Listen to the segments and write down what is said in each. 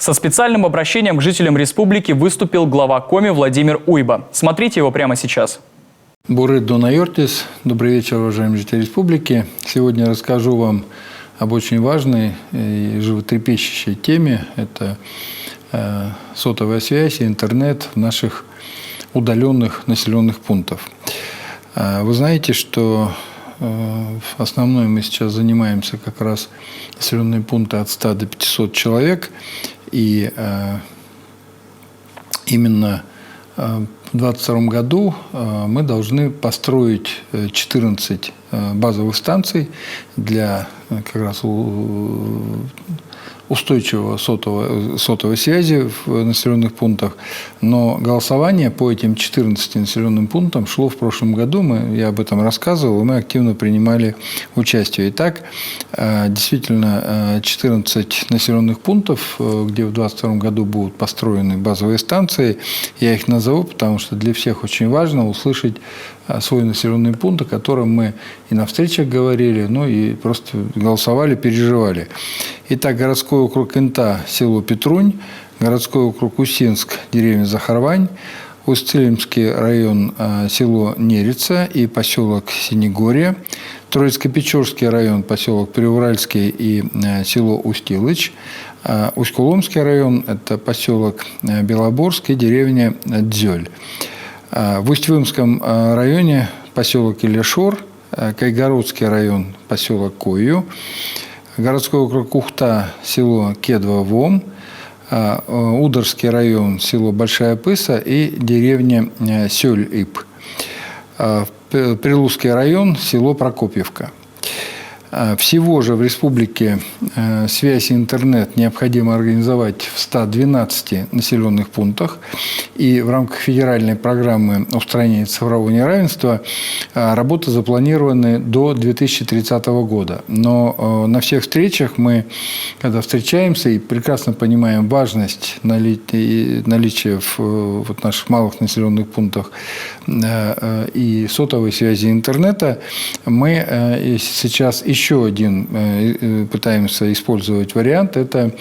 Со специальным обращением к жителям республики выступил глава Коми Владимир Уйба. Смотрите его прямо сейчас. Бурит Дунайортис. Добрый вечер, уважаемые жители республики. Сегодня расскажу вам об очень важной и животрепещущей теме. Это сотовая связь и интернет в наших удаленных населенных пунктах. Вы знаете, что в основном мы сейчас занимаемся как раз населенные пункты от 100 до 500 человек. И именно в 2022 году мы должны построить 14 базовых станций для как раз устойчивого сотовой связи в населенных пунктах. Но голосование по этим 14 населенным пунктам шло в прошлом году. Я об этом рассказывал, и мы активно принимали участие. Итак, действительно, 14 населенных пунктов, где в 2022 году будут построены базовые станции. Я их назову, потому что для всех очень важно услышать свой населенный пункт, о котором мы и на встречах говорили, ну и просто голосовали, переживали. Итак, городской округ Инта, село Петрунь, городской округ Усинск, деревня Захарвань, Усть-Илимский район, село Нерица и поселок Синегорье, Троицко-Печорский район, поселок Приуральский и село Усть-Илыч, Усть-Куломский район, это поселок Белоборск и деревня Дзёль. В Усть-Вымском районе поселок Илешор, Кайгородский район, поселок Кою, городской округ Ухта, село Кедва-Вом, Ударский район, село Большая Пыса и деревня Сёль-Ип, Прилузский район, село Прокопьевка. Всего же в республике связь и интернет необходимо организовать в 112 населенных пунктах. И в рамках федеральной программы устранения цифрового неравенства работы запланированы до 2030 года. Но на всех встречах мы, когда встречаемся и прекрасно понимаем важность наличия в наших малых населенных пунктах и сотовой связи интернета, мы сейчас еще один пытаемся использовать вариант. Это,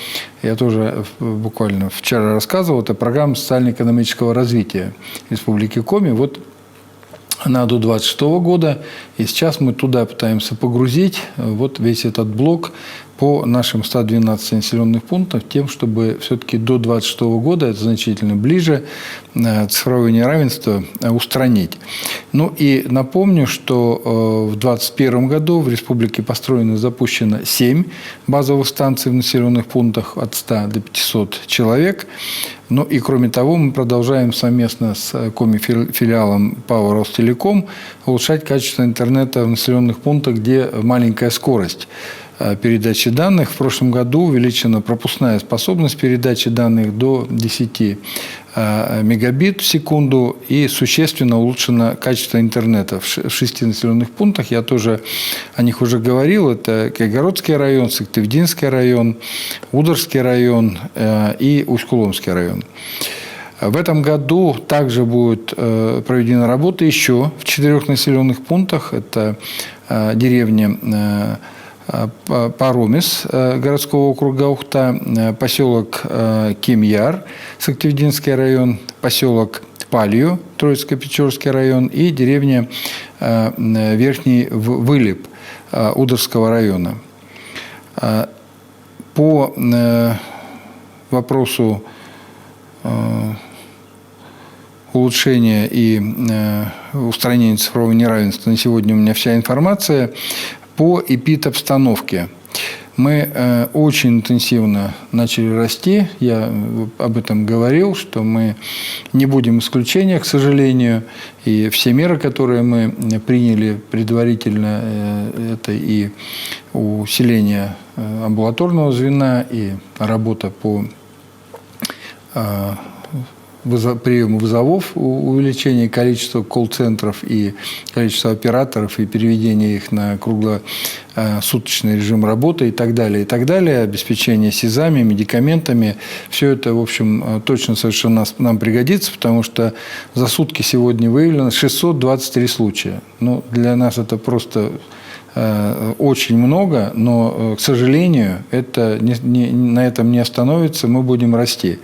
я тоже буквально вчера рассказывал, это программа социально-экономического развития Республики Коми. Вот она до 2026 года, и сейчас мы туда пытаемся погрузить вот весь этот блок по нашим 112 населенных пунктам, тем, чтобы все-таки до 2026 года, это значительно ближе, цифровое неравенство устранить. Ну и напомню, что в 2021 году в республике построено и запущено 7 базовых станций в населенных пунктах от 100 до 500 человек. Ну и кроме того, мы продолжаем совместно с Коми-филиалом ПАО «Ростелеком» улучшать качество интернета в населенных пунктах, где маленькая скорость передачи данных. В прошлом году увеличена пропускная способность передачи данных до 10 мегабит в секунду и существенно улучшено качество интернета в 6 населенных пунктах. Я тоже о них уже говорил. Это Кайгородский район, Сыктывдинский район, Ударский район и Усть-Куломский район. В этом году также будет проведена работа еще в 4 населенных пунктах. Это деревня Паромис городского округа Ухта, поселок Кимьяр, Сыктывдинский район, поселок Палью, Троицко-Печорский район и деревня Верхний Вылеп Ударского района. По вопросу улучшения и устранения цифрового неравенства на сегодня у меня вся информация. По эпид-обстановке. Мы очень интенсивно начали расти. Я об этом говорил, что мы не будем исключения, к сожалению. И все меры, которые мы приняли предварительно, это и усиление амбулаторного звена, и работа по приему вызовов, увеличение количества колл-центров и количества операторов и переведение их на круглосуточный режим работы и так далее, обеспечение СИЗами, медикаментами. Все это, в общем, точно совершенно нам пригодится, потому что за сутки сегодня выявлено 623 случая. Ну, для нас это просто очень много, но, к сожалению, на этом не остановится, мы будем расти.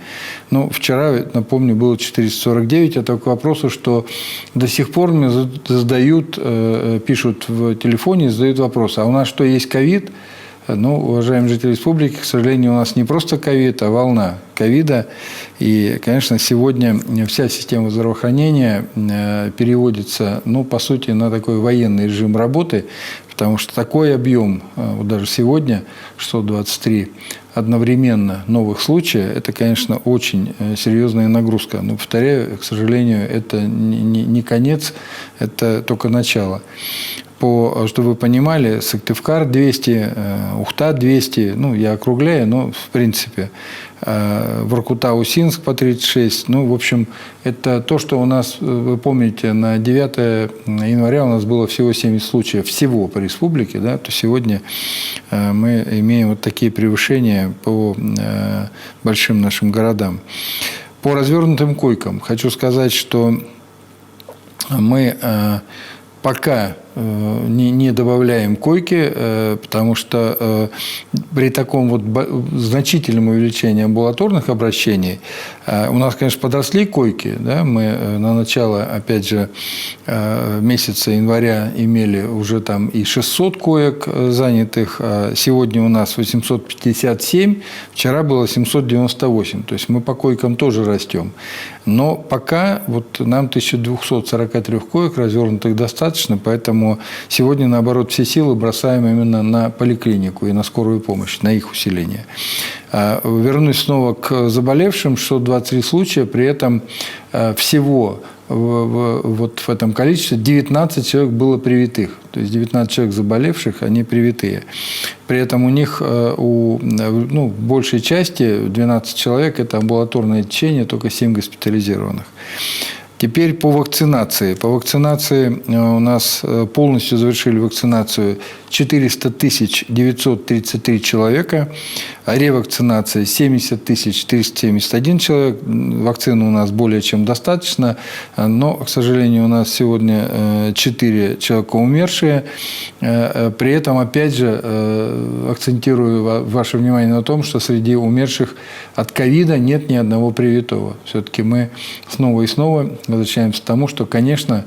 Ну, вчера, напомню, было 449, это к вопросу, что до сих пор мне задают, пишут в телефоне, задают вопрос, а у нас что, есть ковид? Ну, уважаемые жители республики, к сожалению, у нас не просто ковид, а волна ковида. И, конечно, сегодня вся система здравоохранения переводится, ну, по сути, на такой военный режим работы, потому что такой объем, вот даже сегодня, 623 одновременно новых случая, это, конечно, очень серьезная нагрузка. Но, повторяю, к сожалению, это не конец, это только начало. Чтобы вы понимали, Сыктывкар 200, Ухта 200, ну, я округляю, но в принципе, Воркута-Усинск по 36. Ну, в общем, это то, что у нас, вы помните, на 9 января у нас было всего 70 случаев всего по республике, да, то сегодня мы имеем вот такие превышения по большим нашим городам. По развернутым койкам хочу сказать, что мы пока не добавляем койки, потому что при таком вот значительном увеличении амбулаторных обращений у нас, конечно, подросли койки. Да? Мы на начало, опять же, месяца января имели уже там и 600 коек занятых. Сегодня у нас 857, вчера было 798. То есть мы по койкам тоже растем. Но пока вот нам 1243 коек развернутых достаточно, поэтому сегодня, наоборот, все силы бросаем именно на поликлинику и на скорую помощь, на их усиление. Вернусь снова к заболевшим, 623 случая, при этом всего вот в этом количестве 19 человек было привитых. То есть 19 человек заболевших, они привитые. При этом у них, в большей части, 12 человек, это амбулаторное лечение, только 7 госпитализированных. Теперь по вакцинации. По вакцинации у нас полностью завершили вакцинацию 400 933 человека. Ревакцинация 70 371 человек. Вакцины у нас более чем достаточно. Но, к сожалению, у нас сегодня 4 человека умершие. При этом, опять же, акцентирую ваше внимание на том, что среди умерших от ковида нет ни одного привитого. Все-таки мы снова и снова возвращаемся к тому, что, конечно,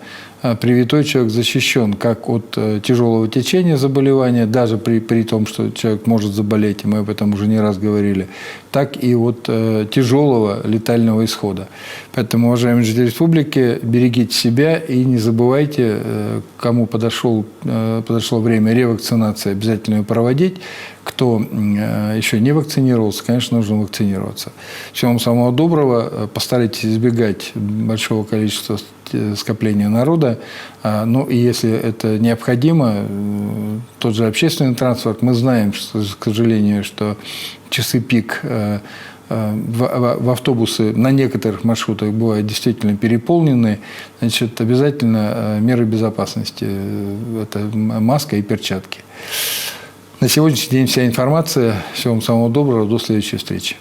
привитой человек защищен как от тяжелого течения заболевания, даже при том, что человек может заболеть, и мы об этом уже не раз говорили, так и от тяжелого летального исхода. Поэтому, уважаемые жители республики, берегите себя и не забывайте, кому подошло время ревакцинации, обязательно ее проводить. Кто еще не вакцинировался, конечно, нужно вакцинироваться. Всего вам самого доброго. Постарайтесь избегать большого количества скопления народа. Ну и если это необходимо, тот же общественный транспорт, мы знаем, что, к сожалению, что часы пик в автобусы на некоторых маршрутах бывают действительно переполнены. Значит, обязательно меры безопасности. Это маска и перчатки. На сегодняшний день вся информация. Всего вам самого доброго. До следующей встречи.